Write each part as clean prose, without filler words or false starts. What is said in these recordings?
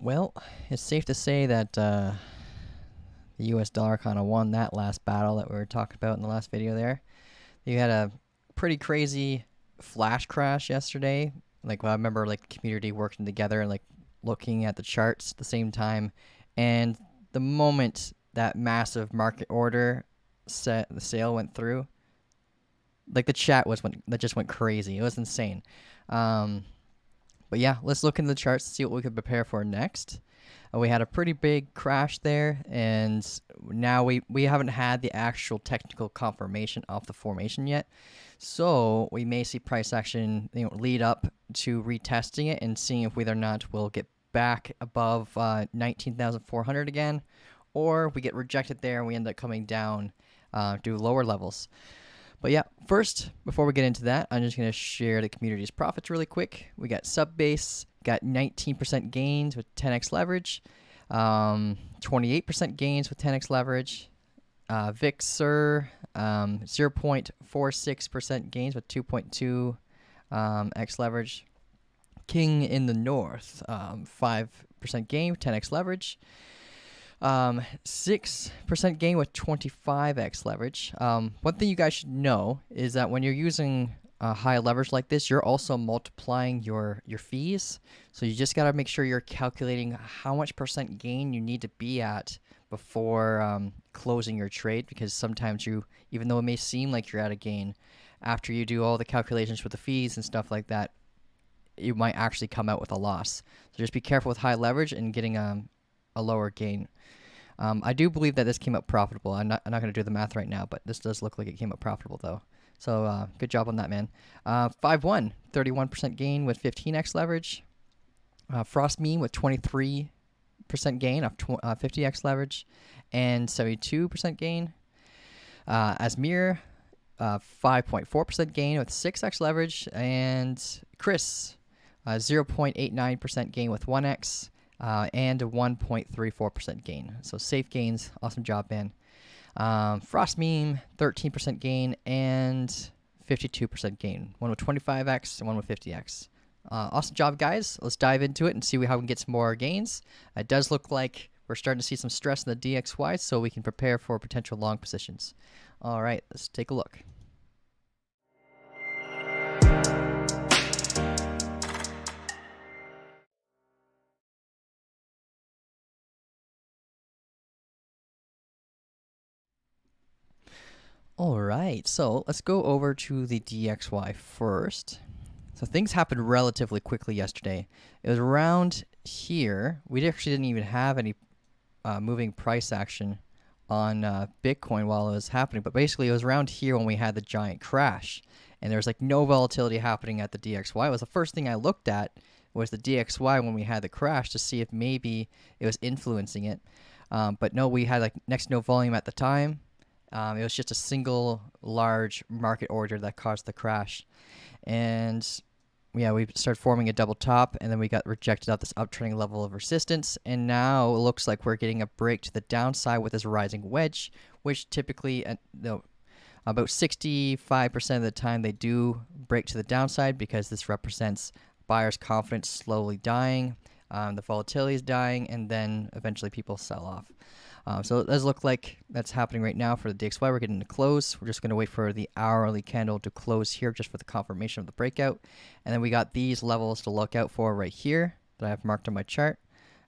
Well, it's safe to say that the US dollar kind of won that last battle that we were talking about in the last video there. You had a pretty crazy flash crash yesterday. Like, I remember like the community working together and like looking at the charts at the same time. And the moment that massive market order set the sale went through, like the chat that just went crazy. It was insane. Um, but yeah, let's look into the charts to see what we could prepare for next. We had a pretty big crash there, and now we haven't had the actual technical confirmation of the formation yet. So we may see price action lead up to retesting it and seeing if whether or not we'll get back above 19,400 again, or we get rejected there and we end up coming down to lower levels. But yeah, first, before we get into that, I'm just going to share the community's profits really quick. We got Subbase, got 19% gains with 10x leverage, 28% gains with 10x leverage. Vixer, 0.46% gains with 2.2 x leverage. King in the North, 5% gain with 10x leverage. 6% gain with 25x leverage. One thing you guys should know is that when you're using high leverage like this, you're also multiplying your fees. So you just got to make sure you're calculating how much percent gain you need to be at before closing your trade, because sometimes even though it may seem like you're at a gain, after you do all the calculations with the fees and stuff like that, you might actually come out with a loss. So just be careful with high leverage and getting a lower gain. I do believe that this came up profitable. I'm not going to do the math right now, but this does look like it came up profitable though. So good job on that, man. 5-1, 31% gain with 15x leverage. Frost Meme with 23% gain of 50x leverage and 72% gain. Asmir, 5.4% gain with 6x leverage. And Chris, 0.89% gain with 1x. And a 1.34% gain. So safe gains. Awesome job, man. Frost Meme, 13% gain and 52% gain. One with 25x and one with 50x. Awesome job, guys. Let's dive into it and see how we can get some more gains. It does look like we're starting to see some stress in the DXY, so we can prepare for potential long positions. All right, let's take a look. All right, so let's go over to the DXY first. So things happened relatively quickly yesterday. It was around here. We actually didn't even have any moving price action on Bitcoin while it was happening, but basically it was around here when we had the giant crash, and there was like no volatility happening at the DXY. It was the first thing I looked at was the DXY when we had the crash to see if maybe it was influencing it, but no, we had like next to no volume at the time. It was just a single large market order that caused the crash. And yeah, we started forming a double top, and then we got rejected out this uptrending level of resistance. And now it looks like we're getting a break to the downside with this rising wedge, which typically, about 65% of the time they do break to the downside, because this represents buyers' confidence slowly dying, the volatility is dying, and then eventually people sell off. So it does look like that's happening right now for the DXY. We're getting to close. We're just going to wait for the hourly candle to close here just for the confirmation of the breakout. And then we got these levels to look out for right here that I have marked on my chart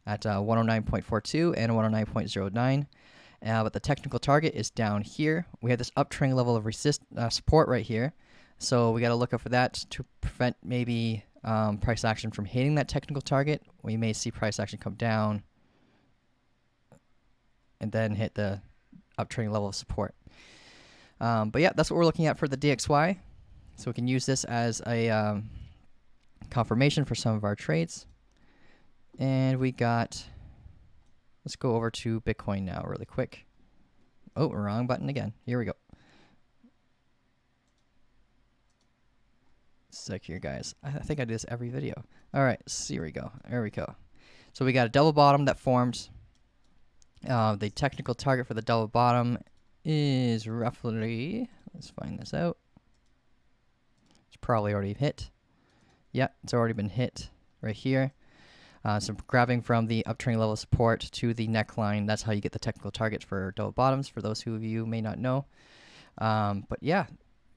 at 109.42 and 109.09. But the technical target is down here. We have this uptrending level of support right here. So we got to look out for that to prevent maybe price action from hitting that technical target. We may see price action come down and then hit the uptrending level of support. But yeah, that's what we're looking at for the DXY. So we can use this as a confirmation for some of our trades. And we got, let's go over to Bitcoin now really quick. Oh, wrong button again. Here we go. Sec here, guys. I think I do this every video. All right, so here we go. There we go. So we got a double bottom that formed. The technical target for the double bottom is roughly, let's find this out. It's probably already hit. Yeah, it's already been hit right here. So grabbing from the uptrending level of support to the neckline, that's how you get the technical target for double bottoms, for those who of you may not know. But yeah,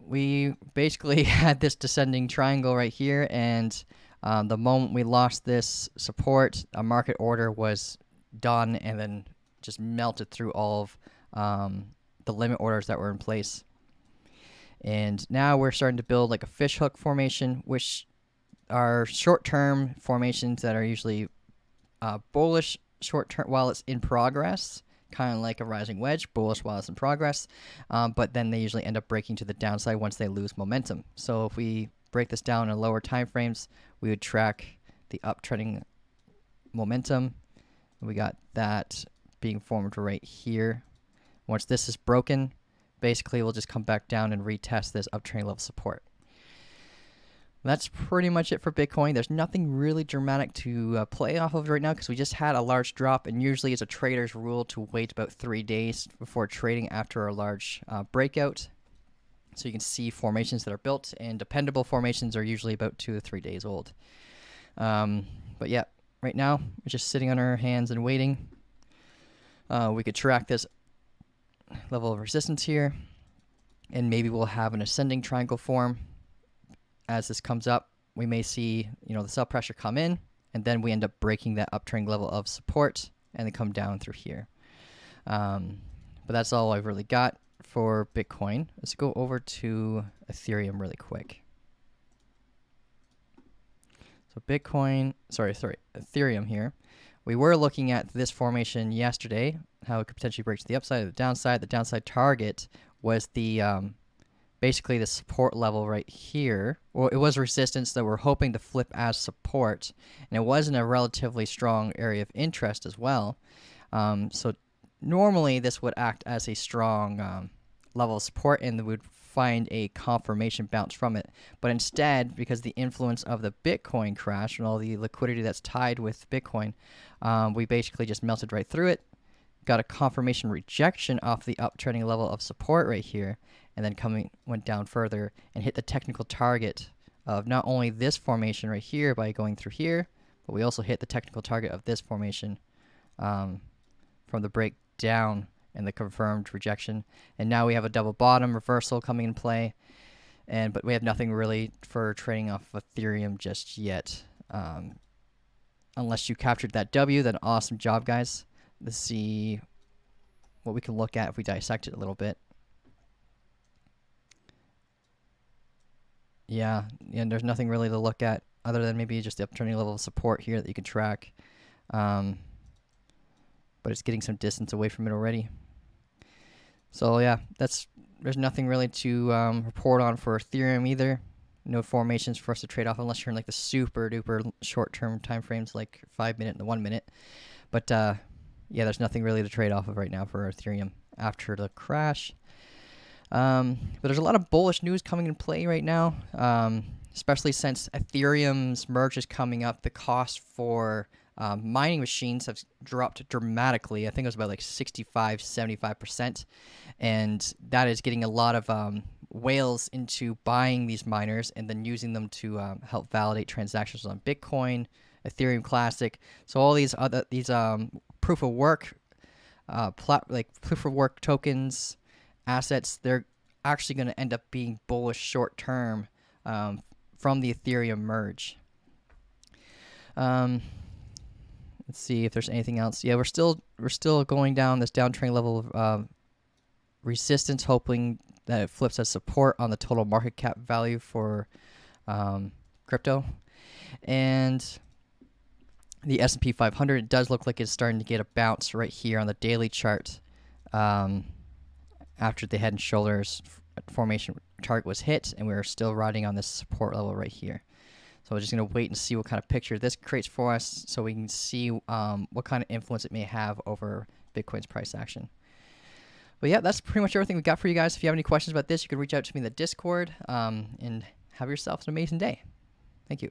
we basically had this descending triangle right here, and the moment we lost this support, a market order was done and then just melted through all of the limit orders that were in place. And now we're starting to build like a fishhook formation, which are short-term formations that are usually bullish short-term while it's in progress, kind of like a rising wedge, bullish while it's in progress, but then they usually end up breaking to the downside once they lose momentum. So if we break this down in lower time frames, we would track the uptrending momentum. We got that being formed right here. Once this is broken, basically we'll just come back down and retest this uptrending level support. That's pretty much it for Bitcoin. There's nothing really dramatic to play off of right now because we just had a large drop, and usually it's a trader's rule to wait about 3 days before trading after a large breakout. So you can see formations that are built, and dependable formations are usually about 2 to 3 days old. But yeah, right now we're just sitting on our hands and waiting. We could track this level of resistance here, and maybe we'll have an ascending triangle form. As this comes up, we may see, the sell pressure come in, and then we end up breaking that uptrending level of support, and then come down through here. But that's all I've really got for Bitcoin. Let's go over to Ethereum really quick. So Ethereum here. We were looking at this formation yesterday, how it could potentially break to the upside or the downside. The downside target was the basically the support level right here. Well, it was resistance that we're hoping to flip as support, and it was in a relatively strong area of interest as well. So normally this would act as a strong level of support, and we would find a confirmation bounce from it. But instead, because the influence of the Bitcoin crash and all the liquidity that's tied with Bitcoin, we basically just melted right through it, got a confirmation rejection off the uptrending level of support right here, and then went down further and hit the technical target of not only this formation right here by going through here, but we also hit the technical target of this formation from the breakdown and the confirmed rejection. And now we have a double bottom reversal coming in play, but we have nothing really for trading off Ethereum just yet. Unless you captured that W, then awesome job, guys. Let's see what we can look at if we dissect it a little bit. Yeah, and there's nothing really to look at other than maybe just the uptrending level of support here that you can track. But it's getting some distance away from it already. So yeah, there's nothing really to report on for Ethereum either. No formations for us to trade off unless you're in like the super duper short-term time frames like 5 minute and the 1 minute. But yeah, there's nothing really to trade off of right now for Ethereum after the crash. But there's a lot of bullish news coming in play right now, especially since Ethereum's merge is coming up. The cost for mining machines have dropped dramatically. I think it was about like 65, 75%. And that is getting a lot of whales into buying these miners and then using them to help validate transactions on Bitcoin, Ethereum Classic. So all these proof of work, proof of work tokens, assets, they're actually going to end up being bullish short term from the Ethereum merge. Let's see if there's anything else. Yeah, we're still going down this downtrend level of resistance, hoping that it flips as support on the total market cap value for crypto. And the S&P 500, it does look like it's starting to get a bounce right here on the daily chart after the head and shoulders formation target was hit, and we're still riding on this support level right here. So we're just going to wait and see what kind of picture this creates for us so we can see what kind of influence it may have over Bitcoin's price action. But yeah, that's pretty much everything we got for you guys. If you have any questions about this, you can reach out to me in the Discord, and have yourself an amazing day. Thank you.